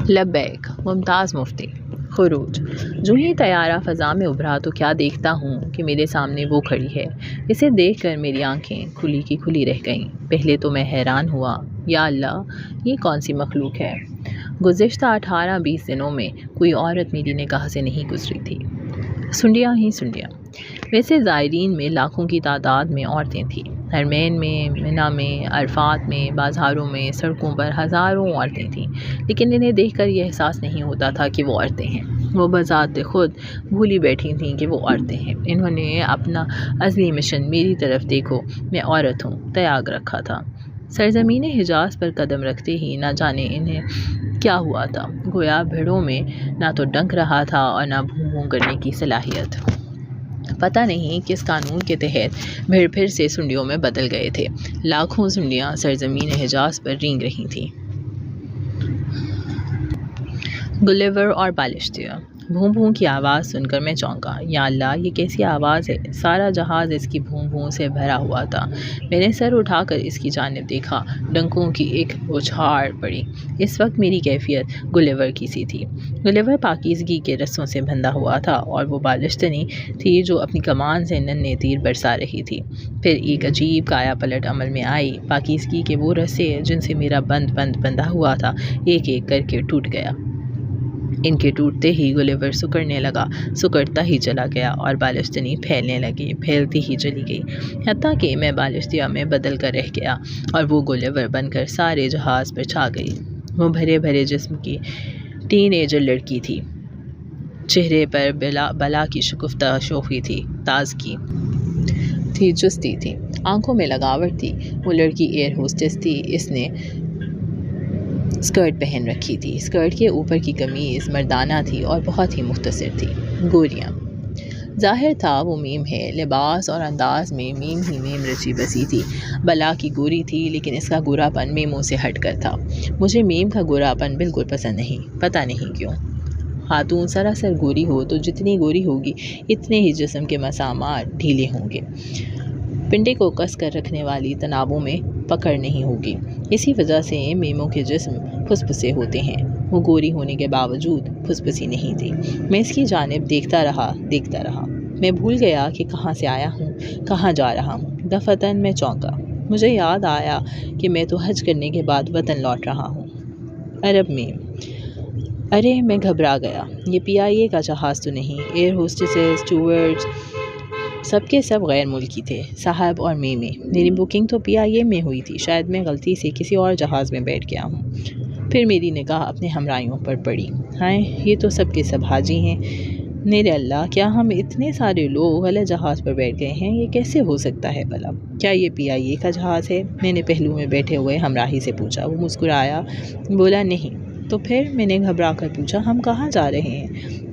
لبیک ممتاز مفتی خروج جو ہی طیارہ فضا میں ابھرا تو کیا دیکھتا ہوں کہ میرے سامنے وہ کھڑی ہے۔ اسے دیکھ کر میری آنکھیں کھلی کی کھلی رہ گئیں۔ پہلے تو میں حیران ہوا، یا اللہ یہ کون سی مخلوق ہے۔ گزشتہ 18-20 دنوں میں کوئی عورت میری نگاہ سے نہیں گزری تھی، سنڈیاں ہی سنڈیاں۔ ویسے زائرین میں لاکھوں کی تعداد میں عورتیں تھیں، حرمین میں، منی میں، عرفات میں، بازاروں میں، سڑکوں پر ہزاروں عورتیں تھیں، لیکن انہیں دیکھ کر یہ احساس نہیں ہوتا تھا کہ وہ عورتیں ہیں۔ وہ بذات خود بھولی بیٹھی تھیں کہ وہ عورتیں ہیں۔ انہوں نے اپنا اصلی مشن میری طرف دیکھو میں عورت ہوں تیاگ رکھا تھا۔ سرزمین حجاز پر قدم رکھتے ہی نہ جانے انہیں کیا ہوا تھا، گویا بھیڑوں میں نہ تو ڈنک رہا تھا اور نہ بھوں بھوں کرنے کی صلاحیت۔ پتہ نہیں کس قانون کے تحت بھیڑ پھر سے سنڈیوں میں بدل گئے تھے۔ لاکھوں سنڈیاں سرزمین حجاز پر رینگ رہی تھیں۔ گلیور اور بالشتیہ بھوں بھوں کی آواز سن کر میں چونکا۔ یا اللہ یہ کیسی آواز ہے، سارا جہاز اس کی بھوں بھوں سے بھرا ہوا تھا۔ میں نے سر اٹھا کر اس کی جانب دیکھا، ڈنکوں کی ایک بوچھاڑ پڑی۔ اس وقت میری کیفیت گلیور کی سی تھی۔ گلیور پاکیزگی کے رسوں سے بندھا ہوا تھا اور وہ بالشتنی تھی جو اپنی کمان سے ننھے تیر برسا رہی تھی۔ پھر ایک عجیب کایا پلٹ عمل میں آئی، پاکیزگی کے وہ رسے جن سے میرا بندھا ہوا تھا ایک ایک کر کے ٹوٹ گیا۔ ان کے ٹوٹتے ہی گلیور سکڑنے لگا، سکڑتا ہی چلا گیا اور بالشتنی پھیلنے لگی، پھیلتی ہی چلی گئی، حتیٰ کہ میں بالشتیہ میں بدل کر رہ گیا اور وہ گلیور بن کر سارے جہاز پر چھا گئی۔ وہ بھرے بھرے جسم کی ٹین ایجر لڑکی تھی، چہرے پر بلا کی شگفتہ شوخی تھی، تازگی تھی، چستی تھی، آنکھوں میں لگاوٹ تھی۔ وہ لڑکی ایئر ہوسٹس تھی۔ اس نے اسکرٹ پہن رکھی تھی، اسکرٹ کے اوپر کی قمیض مردانہ تھی اور بہت ہی مختصر تھی۔ گوریاں، ظاہر تھا وہ میم ہے، لباس اور انداز میں میم ہی میم رچی بسی تھی۔ بلا کی گوری تھی لیکن اس کا گورا پن میموں سے ہٹ کر تھا۔ مجھے میم کا گورا پن بالکل پسند نہیں، پتہ نہیں کیوں۔ خاتون سراسر گوری ہو تو جتنی گوری ہوگی اتنے ہی جسم کے مسامات ڈھیلے ہوں گے، پنڈے کو کس کر رکھنے والی تنابوں میں پکڑ نہیں ہوگی۔ اسی وجہ سے میموں کے جسم پھسپھسے ہوتے ہیں۔ وہ گوری ہونے کے باوجود پھسپھسی نہیں تھی۔ میں اس کی جانب دیکھتا رہا۔ میں بھول گیا کہ کہاں سے آیا ہوں، کہاں جا رہا ہوں۔ دفعتاً میں چونکا۔ مجھے یاد آیا کہ میں تو حج کرنے کے بعد وطن لوٹ رہا ہوں۔ عرب میم، ارے میں گھبرا گیا۔ یہ PIA کا جہاز تو نہیں؟ ایئر ہوسٹسز، اسٹیورڈز سب کے سب غیر ملکی تھے، صاحب اور میمی۔ میری بکنگ تو PIA میں ہوئی تھی، شاید میں غلطی سے کسی اور جہاز میں بیٹھ گیا ہوں۔ پھر میری نگاہ اپنے ہمراہیوں پر پڑی۔ ہائے، یہ تو سب کے سب حاجی ہیں۔ میرے اللہ، کیا ہم اتنے سارے لوگ غلط جہاز پر بیٹھ گئے ہیں؟ یہ کیسے ہو سکتا ہے بھلا؟ کیا یہ PIA کا جہاز ہے؟ میں نے پہلو میں بیٹھے ہوئے ہمراہی سے پوچھا۔ وہ مسکرایا، بولا نہیں۔ تو پھر؟ میں نے گھبرا کر پوچھا، ہم کہاں جا رہے ہیں؟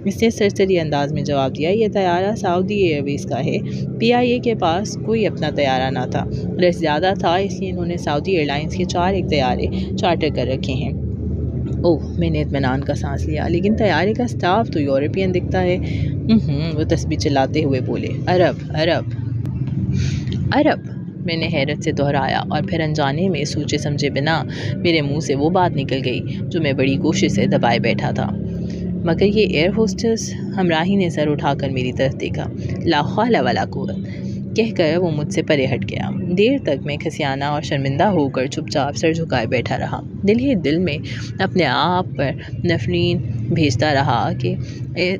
اس نے سرسری انداز میں جواب دیا، یہ طیارہ سعودی ایئر ویز کا ہے۔ PIA کے پاس کوئی اپنا طیارہ نہ تھا، رش زیادہ تھا، اس لیے انہوں نے سعودی ایئر لائنز کے 4 ایک طیارے چارٹر کر رکھے ہیں۔ اوہ، میں نے اطمینان کا سانس لیا، لیکن طیارے کا اسٹاف تو یورپین دکھتا ہے۔ وہ تسبیح چلاتے ہوئے بولے، عرب عرب عرب۔ میں نے حیرت سے دہرایا اور پھر انجانے میں سوچے سمجھے بنا میرے منہ سے وہ بات نکل گئی جو میں بڑی کوشش سے دبائے بیٹھا تھا۔ مگر یہ ایئر ہوسٹس؟ ہمراہی نے سر اٹھا کر میری طرف دیکھا۔ لا حول ولا قوت کہہ کر وہ مجھ سے پرے ہٹ گیا۔ دیر تک میں کھسیانہ اور شرمندہ ہو کر چپ چاپ سر جھکائے بیٹھا رہا، دل ہی دل میں اپنے آپ پر نفرین بھیجتا رہا کہ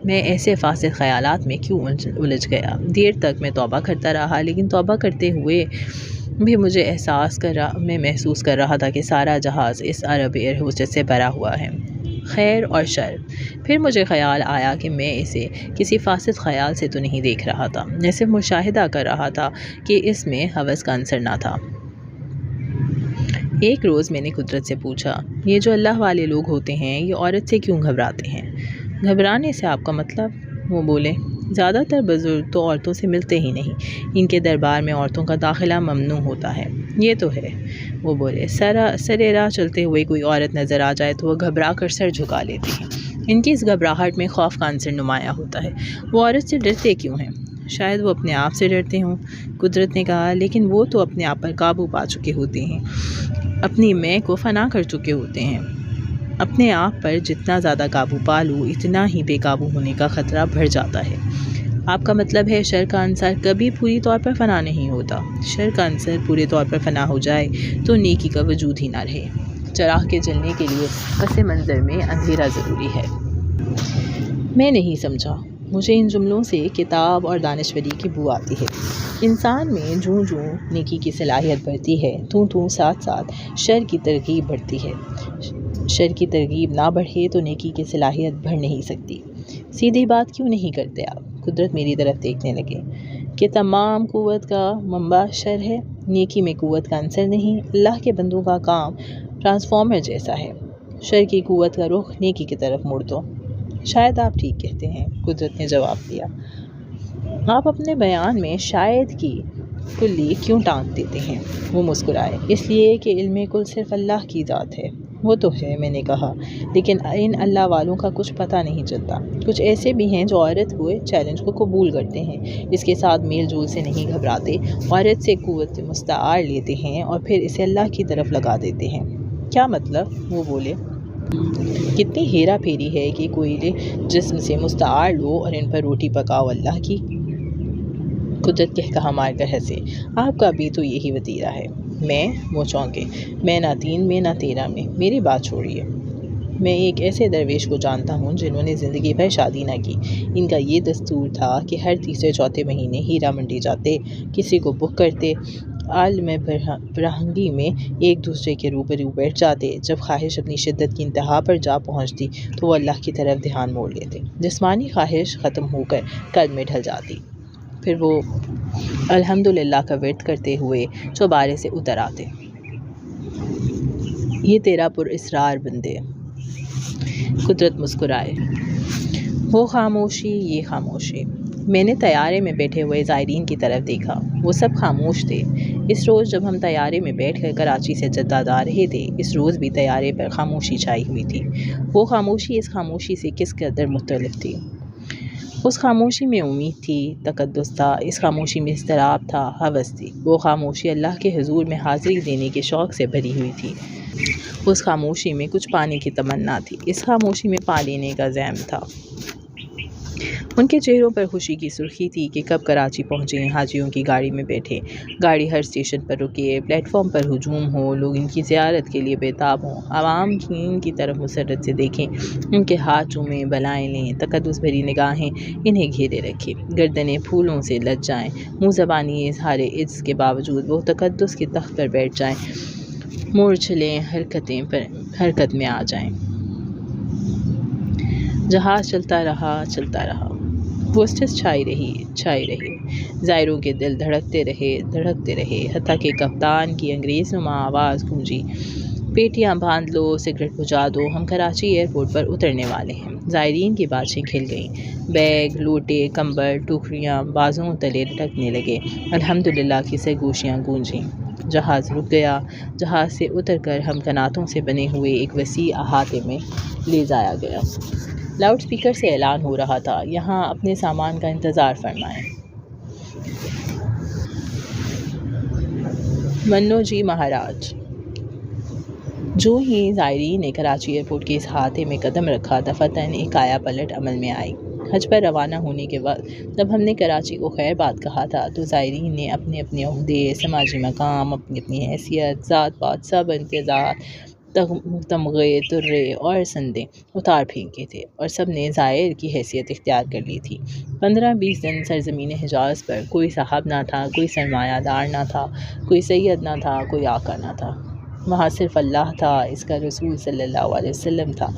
میں ایسے فاسد خیالات میں کیوں الجھ گیا۔ دیر تک میں توبہ کرتا رہا، لیکن توبہ کرتے ہوئے بھی میں محسوس کر رہا تھا کہ سارا جہاز اس عرب ایئر ہوسٹس سے بھرا ہوا ہے، خیر اور شر۔ پھر مجھے خیال آیا کہ میں اسے کسی فاسد خیال سے تو نہیں دیکھ رہا تھا، میں صرف مشاہدہ کر رہا تھا کہ اس میں ہوس کا عنصر نہ تھا۔ ایک روز میں نے قدرت سے پوچھا، یہ جو اللہ والے لوگ ہوتے ہیں یہ عورت سے کیوں گھبراتے ہیں؟ گھبرانے سے آپ کا مطلب؟ وہ بولے، زیادہ تر بزرگ تو عورتوں سے ملتے ہی نہیں، ان کے دربار میں عورتوں کا داخلہ ممنوع ہوتا ہے۔ یہ تو ہے، وہ بولے، سرے راہ چلتے ہوئے کوئی عورت نظر آ جائے تو وہ گھبرا کر سر جھکا لیتے ہیں، ان کی اس گھبراہٹ میں خوف کا عنصر نمایاں ہوتا ہے۔ وہ عورت سے ڈرتے کیوں ہیں؟ شاید وہ اپنے آپ سے ڈرتے ہوں، قدرت نے کہا، لیکن وہ تو اپنے آپ پر قابو پا چکے ہوتے ہیں، اپنی میں کو فنا کر چکے ہوتے ہیں۔ اپنے آپ پر جتنا زیادہ قابو پا لوں اتنا ہی بے قابو ہونے کا خطرہ بڑھ جاتا ہے۔ آپ کا مطلب ہے شر کا عنصر کبھی پوری طور پر فنا نہیں ہوتا۔ شر کا عنصر پورے طور پر فنا ہو جائے تو نیکی کا وجود ہی نہ رہے۔ چراغ کے جلنے کے لیے پس منظر میں اندھیرا ضروری ہے۔ میں نہیں سمجھا۔ مجھے ان جملوں سے کتاب اور دانشوری کی بو آتی ہے۔ انسان میں جوں جوں نیکی کی صلاحیت بڑھتی ہے توں ساتھ ساتھ شر کی ترغیب بڑھتی ہے۔ شر کی ترغیب نہ بڑھے تو نیکی کی صلاحیت بڑھ نہیں سکتی۔ سیدھی بات کیوں نہیں کرتے آپ؟ قدرت میری طرف دیکھنے لگے کہ تمام قوت کا منبع شر ہے، نیکی میں قوت کا عنصر نہیں۔ اللہ کے بندوں کا کام ٹرانسفارمر جیسا ہے، شر کی قوت کا رخ نیکی کی طرف موڑ دو۔ شاید آپ ٹھیک کہتے ہیں، قدرت نے جواب دیا۔ آپ اپنے بیان میں شاید کی کلی کیوں ٹانک دیتے ہیں؟ وہ مسکرائے۔ اس لیے کہ علم کل صرف اللہ کی ذات ہے۔ وہ تو ہے، میں نے کہا، لیکن ان اللہ والوں کا کچھ پتہ نہیں چلتا۔ کچھ ایسے بھی ہیں جو عورت ہوئے چیلنج کو قبول کرتے ہیں، اس کے ساتھ میل جول سے نہیں گھبراتے، عورت سے قوت مستعار لیتے ہیں اور پھر اسے اللہ کی طرف لگا دیتے ہیں۔ کیا مطلب؟ وہ بولے۔ کتنی ہیرا پھیری ہے کہ کوئلے جسم سے مستعار لو اور ان پر روٹی پکاؤ اللہ کی۔ قدرت کہا مار کر ہنسے۔ آپ کا بھی تو یہی وتیرہ ہے۔ وہ چونکے۔ میں نہ 3 میں نہ 13 میں، میری بات چھوڑیے۔ میں ایک ایسے درویش کو جانتا ہوں جنہوں نے زندگی بھر شادی نہ کی۔ ان کا یہ دستور تھا کہ ہر تیسرے چوتھے مہینے ہیرا منڈی جاتے، کسی کو بک کرتے، عالم برہنگی میں ایک دوسرے کے روبرو بیٹھ جاتے۔ جب خواہش اپنی شدت کی انتہا پر جا پہنچتی تو وہ اللہ کی طرف دھیان موڑ لیتے، جسمانی خواہش ختم ہو کر قلب میں ڈھل جاتی، پھر وہ الحمدللہ کا ورد کرتے ہوئے چوبارے سے اتر آتے۔ یہ تیرا پر اسرار بندے۔ قدرت مسکرائے۔ وہ خاموشی، یہ خاموشی۔ میں نے طیارے میں بیٹھے ہوئے زائرین کی طرف دیکھا، وہ سب خاموش تھے۔ اس روز جب ہم طیارے میں بیٹھ کر کراچی سے جدہ جا رہے تھے، اس روز بھی طیارے پر خاموشی چھائی ہوئی تھی۔ وہ خاموشی اس خاموشی سے کس قدر مختلف تھی۔ اس خاموشی میں امید تھی، تقدس تھا، اس خاموشی میں اضطراب تھا، ہوس تھی۔ وہ خاموشی اللہ کے حضور میں حاضری دینے کے شوق سے بھری ہوئی تھی۔ اس خاموشی میں کچھ پانے کی تمنا تھی، اس خاموشی میں پا لینے کا ضیم تھا۔ ان کے چہروں پر خوشی کی سرخی تھی کہ کب کراچی پہنچے، حاجیوں کی گاڑی میں بیٹھے، گاڑی ہر اسٹیشن پر رکے، پلیٹ فارم پر ہجوم ہو، لوگ ان کی زیارت کے لیے بےتاب ہوں، عوام کی ان کی طرف مسرت سے دیکھیں، ان کے ہاتھ چومیں، بلائیں لیں، تقدس بھری نگاہیں انہیں گھیرے رکھے، گردنیں پھولوں سے لد جائیں، منہ زبانی اظہار عجز کے باوجود وہ تقدس کے تخت پر بیٹھ جائیں، مورچھلیں حرکت میں آ جائیں۔ جہاز چلتا رہا، چلتا رہا۔ ہوسٹس چھائی رہی، زائروں کے دل دھڑکتے رہے، حتیٰ کہ کپتان کی انگریز نما آواز گونجی، پیٹیاں باندھ لو، سگریٹ بجھا دو، ہم کراچی ایئرپورٹ پر اترنے والے ہیں۔ زائرین کی باتیں کھل گئیں، بیگ، لوٹے، کمبل، ٹوکریاں بازوؤں تلے لٹکنے لگے، الحمدللہ کی سرگوشیاں گونجیں۔ جہاز رک گیا، جہاز سے اتر کر ہم کناتوں سے بنے ہوئے ایک وسیع احاطے میں لے جایا گیا۔ لاؤڈ سپیکر سے اعلان ہو رہا تھا، یہاں اپنے سامان کا انتظار فرمائیں۔ منو جی مہاراج۔ جو ہی زائرین نے کراچی ایئرپورٹ کے اس احاطے میں قدم رکھا، دفعتاً ایک کایا پلٹ عمل میں آئی۔ حج پر روانہ ہونے کے وقت جب ہم نے کراچی کو خیر بات کہا تھا تو زائرین نے اپنے اپنے عہدے، سماجی مقام، اپنی اپنی حیثیت، ذات پات، سب امتیازات، تمغے، ترے اور سندیں اتار پھینکے تھے، اور سب نے زائر کی حیثیت اختیار کر لی تھی۔ 15-20 دن سرزمین حجاز پر کوئی صاحب نہ تھا، کوئی سرمایہ دار نہ تھا، کوئی سید نہ تھا، کوئی آقا نہ تھا۔ وہاں صرف اللہ تھا، اس کا رسول صلی اللہ علیہ وسلم تھا،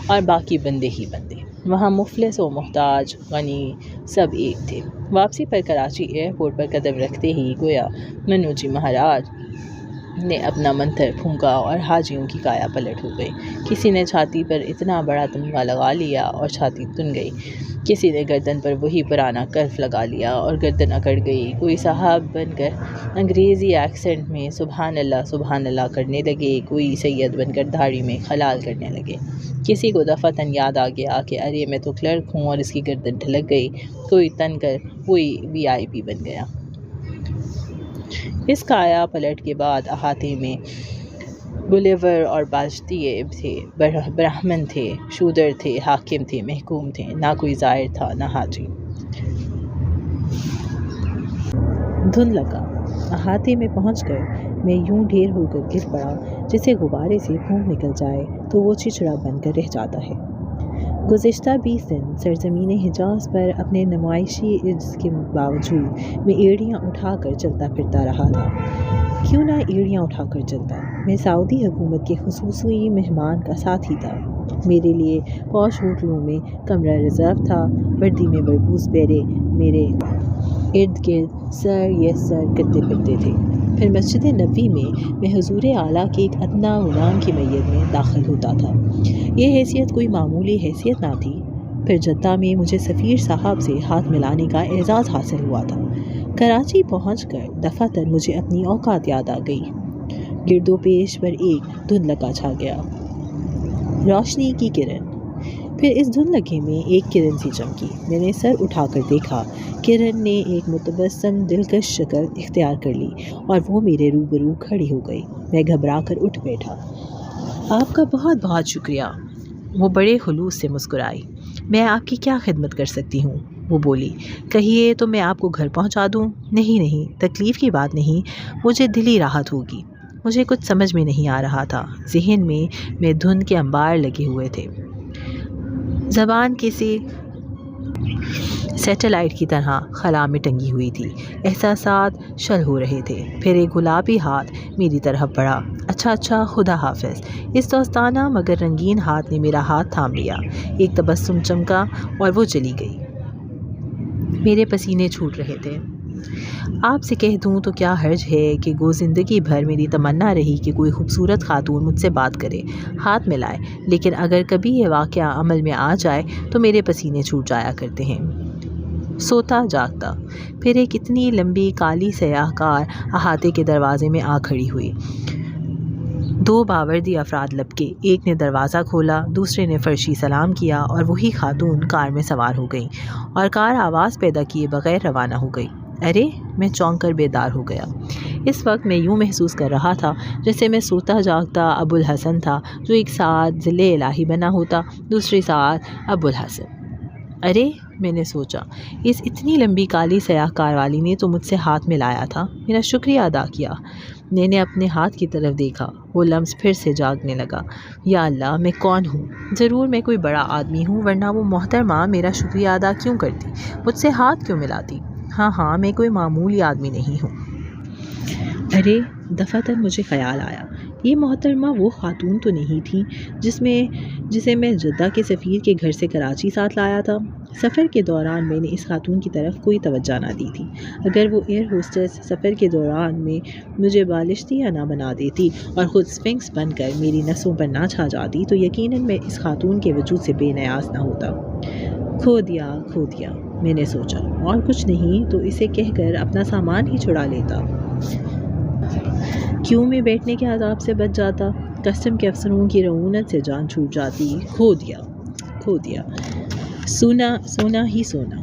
اور باقی بندے ہی بندے۔ وہاں مفلس و محتاج، غنی، سب ایک تھے۔ واپسی پر کراچی ایئرپورٹ پر قدم رکھتے ہی گویا منو جی مہاراج نے اپنا منتر پھونکا اور حاجیوں کی کایا پلٹ ہو گئی۔ کسی نے چھاتی پر اتنا بڑا تمغہ لگا لیا اور چھاتی تن گئی، کسی نے گردن پر وہی پرانا کرف لگا لیا اور گردن اکڑ گئی، کوئی صاحب بن کر انگریزی ایکسنٹ میں سبحان اللہ کرنے لگے، کوئی سید بن کر داڑھی میں خلال کرنے لگے، کسی کو دفعتاً یاد آ گیا کہ ارے میں تو کلرک ہوں، اور اس کی گردن ڈھلک گئی، کوئی تن کر کوئی VIP بن گیا۔ اس کایا پلٹ کے بعد احاطے میں گلیور اور باشتیب تھے، برہمن تھے، شودر تھے، حاکم تھے، محکوم تھے، نہ کوئی زائر تھا نہ حاجی۔ دھند لگا، احاطے میں پہنچ کر میں یوں ڈھیر ہو کر گر پڑا جسے غبارے سے پھونک نکل جائے تو وہ چچڑا بن کر رہ جاتا ہے۔ گزشتہ 20 دن سرزمین حجاز پر اپنے نمائشی عجز کے باوجود میں ایڑیاں اٹھا کر چلتا پھرتا رہا تھا۔ کیوں نہ ایڑیاں اٹھا کر چلتا؟ میں سعودی حکومت کے خصوصی مہمان کا ساتھی تھا۔ میرے لیے پوش ہوٹلوں میں کمرہ ریزرو تھا، وردی میں مربوط بیرے میرے ارد گرد سر یس سر کرتے پھرتے تھے۔ پھر مسجد نبوی میں میں حضور اعلیٰ کے ایک ادنا غلام کی میت میں داخل ہوتا تھا۔ یہ حیثیت کوئی معمولی حیثیت نہ تھی۔ پھر جدہ میں مجھے سفیر صاحب سے ہاتھ ملانے کا اعزاز حاصل ہوا تھا۔ کراچی پہنچ کر دفعتاً مجھے اپنی اوقات یاد آ گئی۔ گرد و پیش پر ایک دھند لگا چھا گیا، روشنی کی کرن۔ پھر اس دھند لگے میں ایک کرن سی چمکی۔ میں نے سر اٹھا کر دیکھا، کرن نے ایک متبسم دلکش شکل اختیار کر لی اور وہ میرے روبرو کھڑی ہو گئی۔ میں گھبرا کر اٹھ بیٹھا۔ آپ کا بہت بہت شکریہ۔ وہ بڑے خلوص سے مسکرائی۔ میں آپ کی کیا خدمت کر سکتی ہوں؟ وہ بولی۔ کہیے تو میں آپ کو گھر پہنچا دوں؟ نہیں، تکلیف کی بات نہیں، مجھے دلی راحت ہوگی۔ مجھے کچھ سمجھ میں نہیں آ رہا تھا۔ ذہن میں دھند کے انبار لگے ہوئے تھے، زبان کسی سیٹلائٹ کی طرح خلا میں ٹنگی ہوئی تھی۔ احساسات شل ہو رہے تھے۔ پھر ایک گلابی ہاتھ میری طرف بڑھا۔ اچھا، خدا حافظ۔ اس دوستانہ مگر رنگین ہاتھ نے میرا ہاتھ تھام لیا۔ ایک تبسم چمکا اور وہ چلی گئی۔ میرے پسینے چھوٹ رہے تھے۔ آپ سے کہہ دوں تو کیا حرج ہے کہ گو زندگی بھر میری تمنا رہی کہ کوئی خوبصورت خاتون مجھ سے بات کرے، ہاتھ ملائے، لیکن اگر کبھی یہ واقعہ عمل میں آ جائے تو میرے پسینے چھوٹ جایا کرتے ہیں۔ سوتا جاگتا، پھر ایک اتنی لمبی کالی سیاہ کار احاطے کے دروازے میں آ کھڑی ہوئی۔ 2 باوردی افراد لپکے، ایک نے دروازہ کھولا، دوسرے نے فرشی سلام کیا اور وہی خاتون کار میں سوار ہو گئی اور کار آواز پیدا کیے بغیر روانہ ہو گئی۔ ارے! میں چونک کر بیدار ہو گیا۔ اس وقت میں یوں محسوس کر رہا تھا جیسے میں سوتا جاگتا ابو الحسن تھا جو ایک ساتھ ذل الہی بنا ہوتا، دوسری ساتھ ابو الحسن۔ ارے! میں نے سوچا، اس اتنی لمبی کالی سیاہ کار والی نے تو مجھ سے ہاتھ ملایا تھا، میرا شکریہ ادا کیا۔ میں نے اپنے ہاتھ کی طرف دیکھا، وہ لمس پھر سے جاگنے لگا۔ یا اللہ، میں کون ہوں؟ ضرور میں کوئی بڑا آدمی ہوں، ورنہ وہ محترمہ میرا شکریہ ادا کیوں کرتی، مجھ سے ہاتھ کیوں ملاتی؟ ہاں، میں کوئی معمولی آدمی نہیں ہوں۔ ارے! دفعتاً مجھے خیال آیا، یہ محترمہ وہ خاتون تو نہیں تھی جسے میں جدہ کے سفیر کے گھر سے کراچی ساتھ لایا تھا۔ سفر کے دوران میں نے اس خاتون کی طرف کوئی توجہ نہ دی تھی۔ اگر وہ ایئر ہوسٹس سفر کے دوران میں مجھے بالشتیہ نہ بنا دیتی اور خود اسفنکس بن کر میری نسوں پر نہ چھا جاتی تو یقیناً میں اس خاتون کے وجود سے بے نیاز نہ ہوتا۔ کھو دیا، میں نے سوچا، اور کچھ نہیں تو اسے کہہ کر اپنا سامان ہی چھڑا لیتا۔ کیوں میں بیٹھنے کے عذاب سے بچ جاتا، کسٹم کے افسروں کی رعونت سے جان چھوٹ جاتی۔ کھو دیا، سونا ہی سونا۔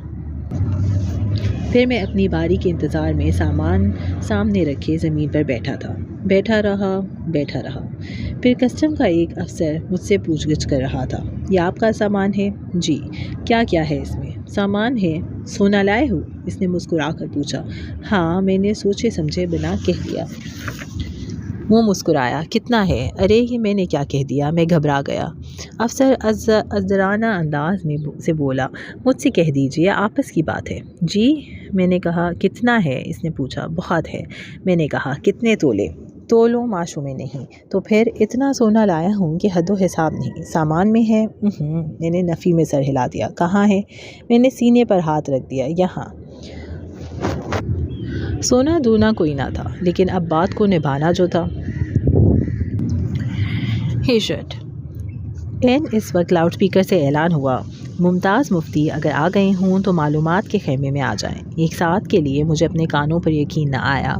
پھر میں اپنی باری کے انتظار میں سامان سامنے رکھے زمین پر بیٹھا رہا۔ پھر کسٹم کا ایک افسر مجھ سے پوچھ گچھ کر رہا تھا، یہ آپ کا سامان ہے؟ جی۔ کیا ہے اس میں؟ سامان ہے۔ سونا لائے ہو؟ اس نے مسکرا کر پوچھا۔ ہاں، میں نے سوچے سمجھے بنا کہہ دیا۔ وہ مسکرایا۔ کتنا ہے؟ ارے یہ میں نے کیا کہہ دیا، میں گھبرا گیا۔ افسر ازدرانہ انداز میں سے بولا، مجھ سے کہہ دیجئے، آپس کی بات ہے۔ جی، میں نے کہا۔ کتنا ہے؟ اس نے پوچھا۔ بہت ہے، میں نے کہا۔ کتنے تولے؟ تولوں ماشوں میں نہیں۔ تو پھر اتنا سونا لایا ہوں کہ حد و حساب نہیں۔ سامان میں ہے؟ میں نے نفی میں سر ہلا دیا۔ کہاں ہے؟ میں نے سینے پر ہاتھ رکھ دیا۔ یہاں۔ سونا دونا کوئی نہ تھا، لیکن اب بات کو نبھانا جو تھا۔ ہیشٹ اس وقت لاؤڈ سپیکر سے اعلان ہوا، ممتاز مفتی اگر آ گئے ہوں تو معلومات کے خیمے میں آ جائیں۔ ایک ساتھ کے لیے مجھے اپنے کانوں پر یقین نہ آیا۔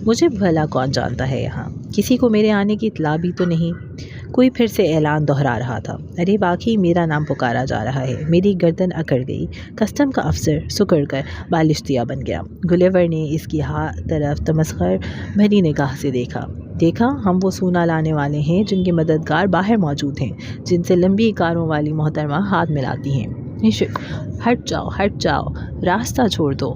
مجھے بھلا کون جانتا ہے یہاں؟ کسی کو میرے آنے کی اطلاع بھی تو نہیں؟ کوئی پھر سے اعلان دہرا رہا تھا۔ ارے باقی میرا نام پکارا جا رہا ہے۔ میری گردن اکڑ گئی۔ کسٹم کا افسر سکڑ کر بالشتیہ بن گیا۔ گلیور نے اس کی طرف تمسخر بھری نگاہ سے دیکھا۔ دیکھا ہم وہ سونا لانے والے ہیں جن کے مددگار باہر موجود ہیں، جن سے لمبی کاروں والی محترمہ ہاتھ ملاتی ہیں۔ ہٹ جاؤ، راستہ چھوڑ دو۔